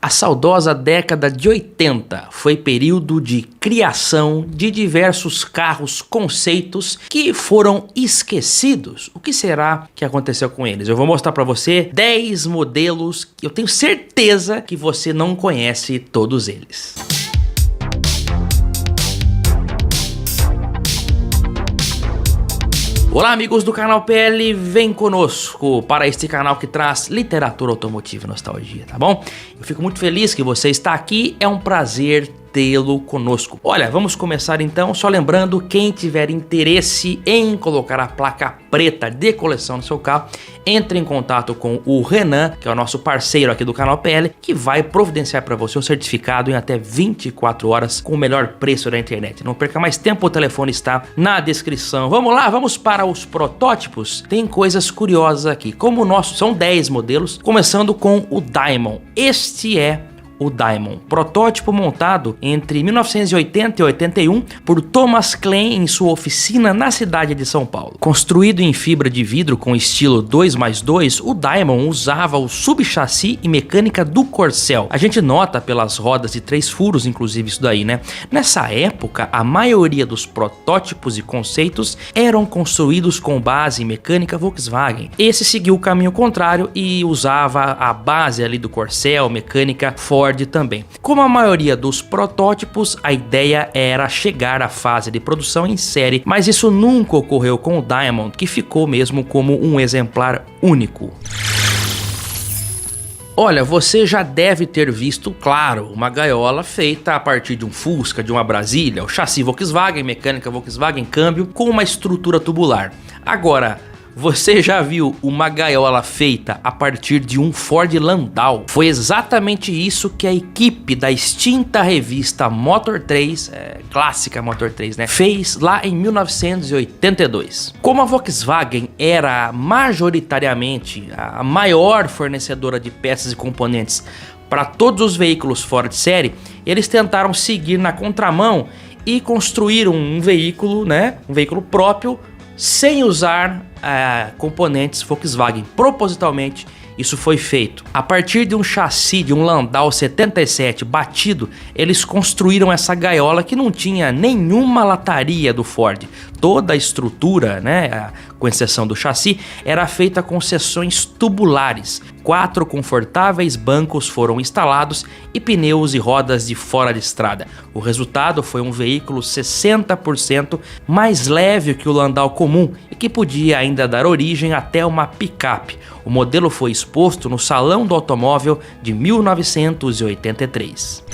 A saudosa década de 80 foi período de criação de diversos carros conceitos que foram esquecidos. O que será que aconteceu com eles? Eu vou mostrar para você 10 modelos que eu tenho certeza que você não conhece todos eles. Olá amigos do canal PL, vem conosco para este canal que traz literatura automotiva e nostalgia, tá bom? Eu fico muito feliz que você está aqui, é um prazer tê-lo conosco. Olha, vamos começar então, só lembrando, quem tiver interesse em colocar a placa preta de coleção no seu carro, entre em contato com o Renan, que é o nosso parceiro aqui do canal PL, que vai providenciar para você um certificado em até 24 horas com o melhor preço da internet. Não perca mais tempo, o telefone está na descrição. Vamos lá, vamos para os protótipos. Tem coisas curiosas aqui, como o nosso, são 10 modelos, começando com o Diamond. Este é o Diamond, protótipo montado entre 1980 e 81 por Thomas Klein em sua oficina na cidade de São Paulo. Construído em fibra de vidro com estilo 2+2, o Diamond usava o subchassi e mecânica do Corcel. A gente nota pelas rodas de 3 furos, inclusive isso daí, né? Nessa época, a maioria dos protótipos e conceitos eram construídos com base em mecânica Volkswagen. Esse seguiu o caminho contrário e usava a base ali do Corcel, mecânica Ford também. Como a maioria dos protótipos, a ideia era chegar à fase de produção em série, mas isso nunca ocorreu com o Diamond, que ficou mesmo como um exemplar único. Olha, você já deve ter visto, claro, uma gaiola feita a partir de um Fusca, de uma Brasília, o chassi Volkswagen, mecânica Volkswagen, câmbio, com uma estrutura tubular. Agora, você já viu uma gaiola feita a partir de um Ford Landau? Foi exatamente isso que a equipe da extinta revista Motor 3, clássica Motor 3, né, fez lá em 1982. Como a Volkswagen era majoritariamente a maior fornecedora de peças e componentes para todos os veículos fora de série, eles tentaram seguir na contramão e construíram um veículo, né, um veículo próprio, sem usar componentes Volkswagen. Propositalmente isso foi feito. A partir de um chassi de um Landau 77 batido, eles construíram essa gaiola que não tinha nenhuma lataria do Ford. Toda a estrutura, né, com exceção do chassi, era feita com seções tubulares. 4 confortáveis bancos foram instalados e pneus e rodas de fora de estrada. O resultado foi um veículo 60% mais leve que o Landau comum e que podia ainda dar origem até uma picape. O modelo foi exposto no Salão do Automóvel de 1983.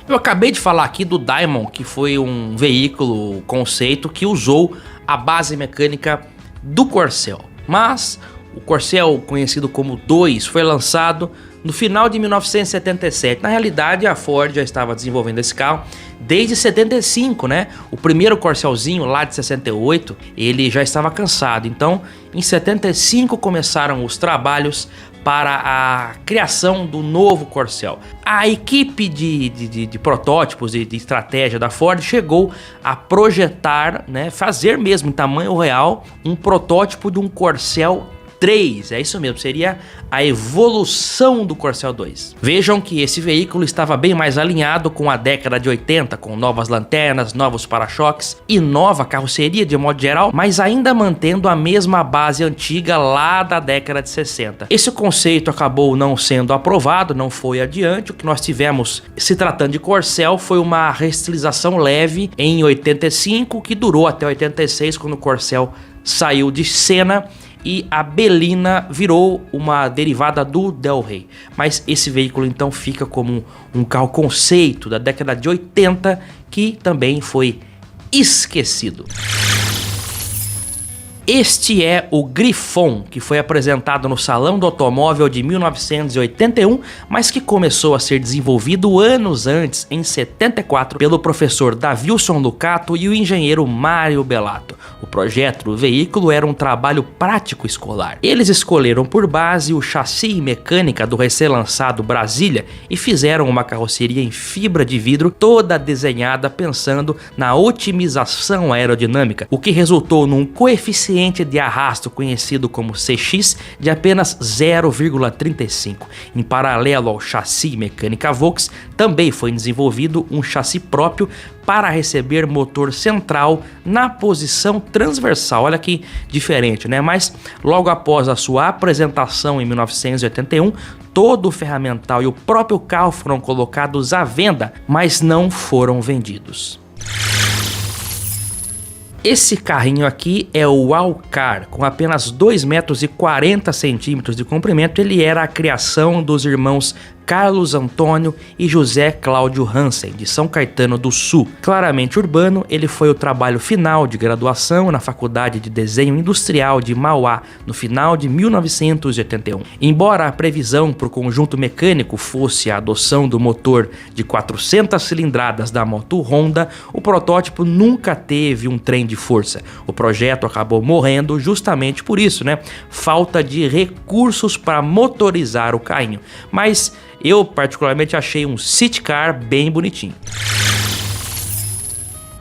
Eu acabei de falar aqui do Diamond, que foi um veículo conceito que usou a base mecânica do Corcel. Mas o Corcel, conhecido como 2, foi lançado no final de 1977. Na realidade, a Ford já estava desenvolvendo esse carro desde 75, né? O primeiro Corcelzinho lá de 68, ele já estava cansado. Então, em 75 começaram os trabalhos para a criação do novo Corcel. A equipe de protótipos e de estratégia da Ford chegou a projetar, né, fazer mesmo em tamanho real, um protótipo de um Corcel 3, é isso mesmo, seria a evolução do Corcel 2. Vejam que esse veículo estava bem mais alinhado com a década de 80, com novas lanternas, novos para-choques e nova carroceria de modo geral, mas ainda mantendo a mesma base antiga lá da década de 60. Esse conceito acabou não sendo aprovado, não foi adiante. O que nós tivemos, se tratando de Corcel, foi uma restilização leve em 85, que durou até 86, quando o Corcel saiu de cena e a Belina virou uma derivada do Del Rey. Mas esse veículo então fica como um carro conceito da década de 80 que também foi esquecido. Este é o Griffon, que foi apresentado no Salão do Automóvel de 1981, mas que começou a ser desenvolvido anos antes, em 74, pelo professor Davilson Lucato e o engenheiro Mário Bellato. O projeto do veículo era um trabalho prático escolar. Eles escolheram por base o chassi e mecânica do recém-lançado Brasília e fizeram uma carroceria em fibra de vidro toda desenhada pensando na otimização aerodinâmica, o que resultou num coeficiente coeficiente de arrasto conhecido como CX de apenas 0,35. Em paralelo ao chassi mecânica Volks, também foi desenvolvido um chassi próprio para receber motor central na posição transversal. Olha que diferente, né? Mas logo após a sua apresentação em 1981, todo o ferramental e o próprio carro foram colocados à venda, mas não foram vendidos. Esse carrinho aqui é o Alcar, com apenas 2,40 metros de comprimento. Ele era a criação dos irmãos Carlos Antônio e José Cláudio Hansen, de São Caetano do Sul. Claramente urbano, ele foi o trabalho final de graduação na Faculdade de Desenho Industrial de Mauá, no final de 1981. Embora a previsão para o conjunto mecânico fosse a adoção do motor de 400 cilindradas da moto Honda, o protótipo nunca teve um trem de força. O projeto acabou morrendo justamente por isso, né? Falta de recursos para motorizar o carrinho. Mas eu particularmente achei um city car bem bonitinho.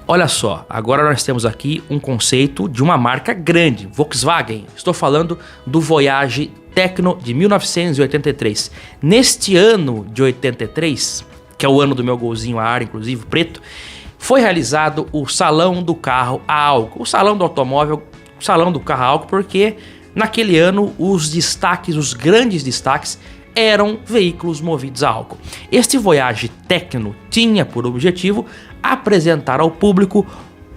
Olha só, agora nós temos aqui um conceito de uma marca grande, Volkswagen. Estou falando do Voyage Tecno de 1983. Neste ano de 83, que é o ano do meu golzinho a ar, inclusive preto, foi realizado o Salão do Carro a álcool. O Salão do Automóvel, o Salão do Carro a álcool, porque naquele ano os destaques, os grandes destaques, eram veículos movidos a álcool. Este Voyage Tecno tinha por objetivo apresentar ao público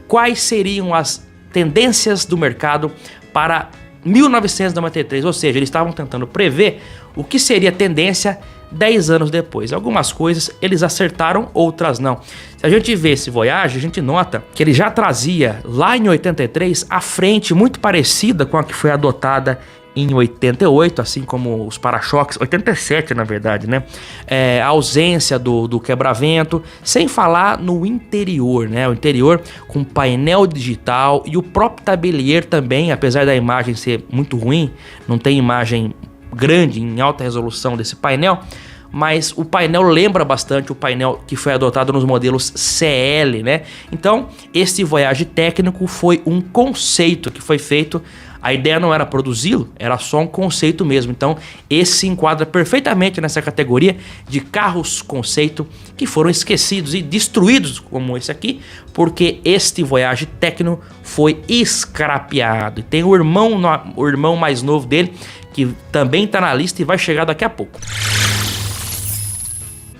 quais seriam as tendências do mercado para 1993, ou seja, eles estavam tentando prever o que seria tendência 10 anos depois. Algumas coisas eles acertaram, outras não. Se a gente vê esse Voyage, a gente nota que ele já trazia lá em 83 a frente muito parecida com a que foi adotada em 88, assim como os para-choques, 87 na verdade, né? A ausência do quebra-vento, sem falar no interior, né? O interior com painel digital e o próprio tablier também, apesar da imagem ser muito ruim, não tem imagem grande em alta resolução desse painel, mas o painel lembra bastante o painel que foi adotado nos modelos CL, né? Então, esse Voyage técnico foi um conceito que foi feito. A ideia não era produzi-lo, era só um conceito mesmo. Então, esse se enquadra perfeitamente nessa categoria de carros conceito que foram esquecidos e destruídos, como esse aqui, porque este Voyage Tecno foi escrapeado. E tem o irmão mais novo dele, que também está na lista e vai chegar daqui a pouco.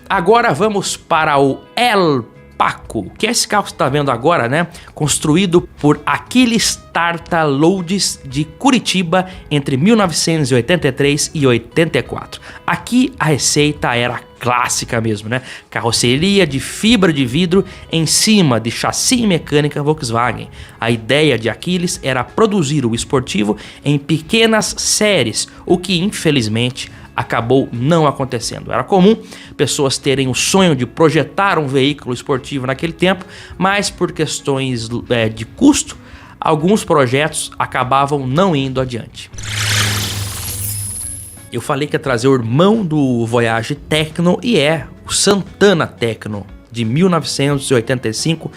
Agora vamos para o El Paco, que é esse carro que você está vendo agora, né? Construído por Aquiles Tartaloudes de Curitiba entre 1983 e 84. Aqui a receita era clássica mesmo, né? Carroceria de fibra de vidro em cima de chassi mecânica Volkswagen. A ideia de Aquiles era produzir o esportivo em pequenas séries, o que infelizmente acabou não acontecendo. Era comum pessoas terem o sonho de projetar um veículo esportivo naquele tempo, mas por questões de custo, alguns projetos acabavam não indo adiante. Eu falei que ia trazer o irmão do Voyage Tecno e é o Santana Tecno de 1985,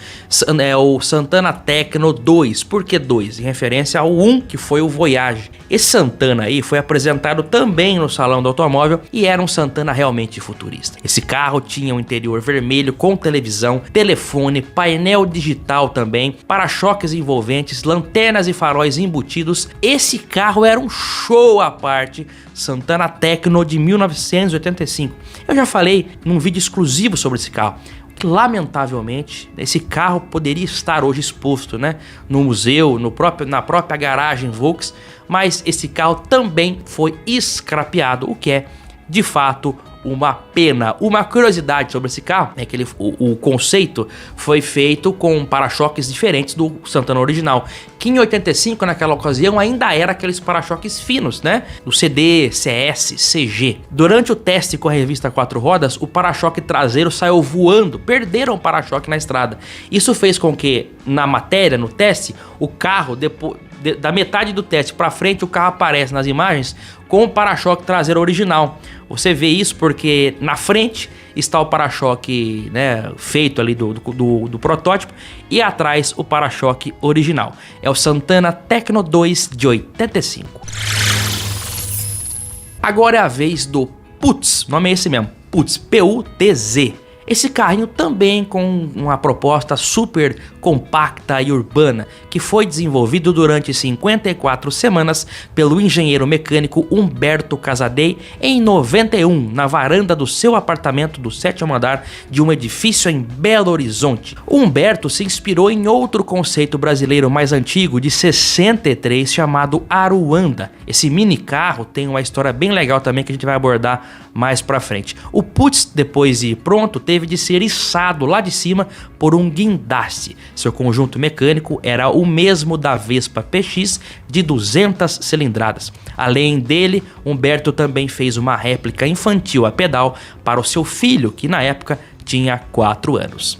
é o Santana Tecno 2. Por que 2? Em referência ao 1, que foi o Voyage. Esse Santana aí foi apresentado também no Salão do Automóvel e era um Santana realmente futurista. Esse carro tinha um interior vermelho com televisão, telefone, painel digital também, para-choques envolventes, lanternas e faróis embutidos. Esse carro era um show à parte. Santana Tecno de 1985. Eu já falei num vídeo exclusivo sobre esse carro. Lamentavelmente, esse carro poderia estar hoje exposto, né, no museu, na própria garagem Volks, mas esse carro também foi escrapeado, o que é, de fato, uma pena. Uma curiosidade sobre esse carro é que o conceito foi feito com para-choques diferentes do Santana original, que em 85, naquela ocasião, ainda era aqueles para-choques finos, né? O CD, CS, CG. Durante o teste com a revista 4 Rodas, o para-choque traseiro saiu voando, perderam o para-choque na estrada. Isso fez com que, na matéria, no teste, o carro, depois da metade do teste para frente, o carro aparece nas imagens com o para-choque traseiro original. Você vê isso porque na frente está o para-choque, né, feito ali do protótipo, e atrás o para-choque original. É o Santana Tecno 2 de 85. Agora é a vez do Putz, o nome é esse mesmo, Putz, P-U-T-Z. Esse carrinho também com uma proposta super compacta e urbana, que foi desenvolvido durante 54 semanas pelo engenheiro mecânico Humberto Casadei em 91, na varanda do seu apartamento do 7º andar de um edifício em Belo Horizonte. O Humberto se inspirou em outro conceito brasileiro mais antigo, de 63, chamado Aruanda. Esse mini carro tem uma história bem legal também que a gente vai abordar mais pra frente. O Putz, depois de pronto, teve de ser içado lá de cima por um guindaste. Seu conjunto mecânico era o mesmo da Vespa PX de 200 cilindradas. Além dele, Humberto também fez uma réplica infantil a pedal para o seu filho, que na época tinha 4 anos.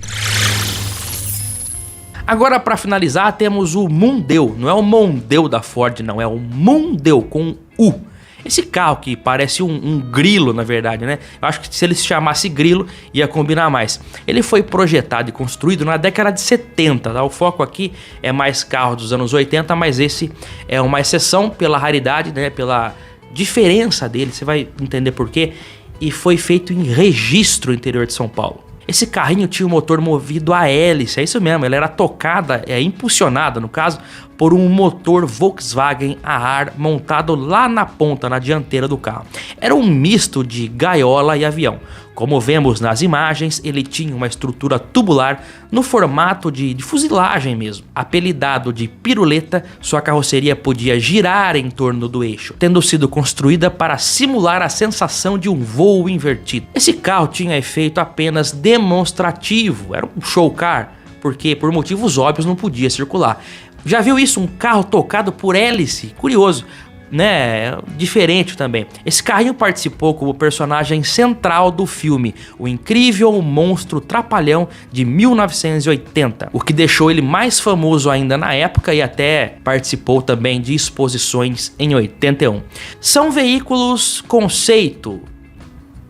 Agora, para finalizar, temos o Mondeo. Não é o Mondeo da Ford, não, é o Mondeo com U. Esse carro que parece um grilo, na verdade, né? Eu acho que se ele se chamasse grilo, ia combinar mais. Ele foi projetado e construído na década de 70, tá? O foco aqui é mais carro dos anos 80, mas esse é uma exceção pela raridade, né? Pela diferença dele, você vai entender por quê. E foi feito em Registro, interior de São Paulo. Esse carrinho tinha um motor movido a hélice, é isso mesmo, ela era tocada, impulsionada no caso, por um motor Volkswagen a ar montado lá na ponta, na dianteira do carro. Era um misto de gaiola e avião. Como vemos nas imagens, ele tinha uma estrutura tubular no formato de fuzilagem mesmo. Apelidado de piruleta, sua carroceria podia girar em torno do eixo, tendo sido construída para simular a sensação de um voo invertido. Esse carro tinha efeito apenas demonstrativo, era um show car, porque por motivos óbvios não podia circular. Já viu isso? Um carro tocado por hélice? Curioso, né? Diferente também. Esse carrinho participou como personagem central do filme O Incrível Monstro Trapalhão de 1980, o que deixou ele mais famoso ainda na época, e até participou também de exposições em 81. São veículos conceito.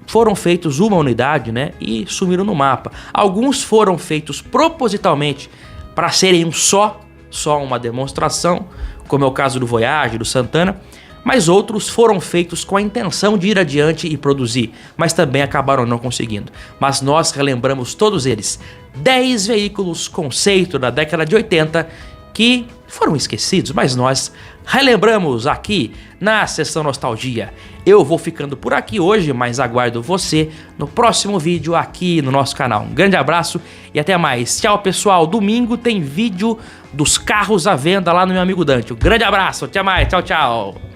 Foram feitos uma unidade, né, e sumiram no mapa. Alguns foram feitos propositalmente para serem um só uma demonstração, como é o caso do Voyage, do Santana, mas outros foram feitos com a intenção de ir adiante e produzir, mas também acabaram não conseguindo. Mas nós relembramos todos eles, 10 veículos conceito da década de 80 que foram esquecidos, mas nós relembramos aqui na Sessão Nostalgia. Eu vou ficando por aqui hoje, mas aguardo você no próximo vídeo aqui no nosso canal. Um grande abraço e até mais. Tchau, pessoal. Domingo tem vídeo dos carros à venda lá no meu amigo Dante. Um grande abraço, até mais. Tchau, tchau.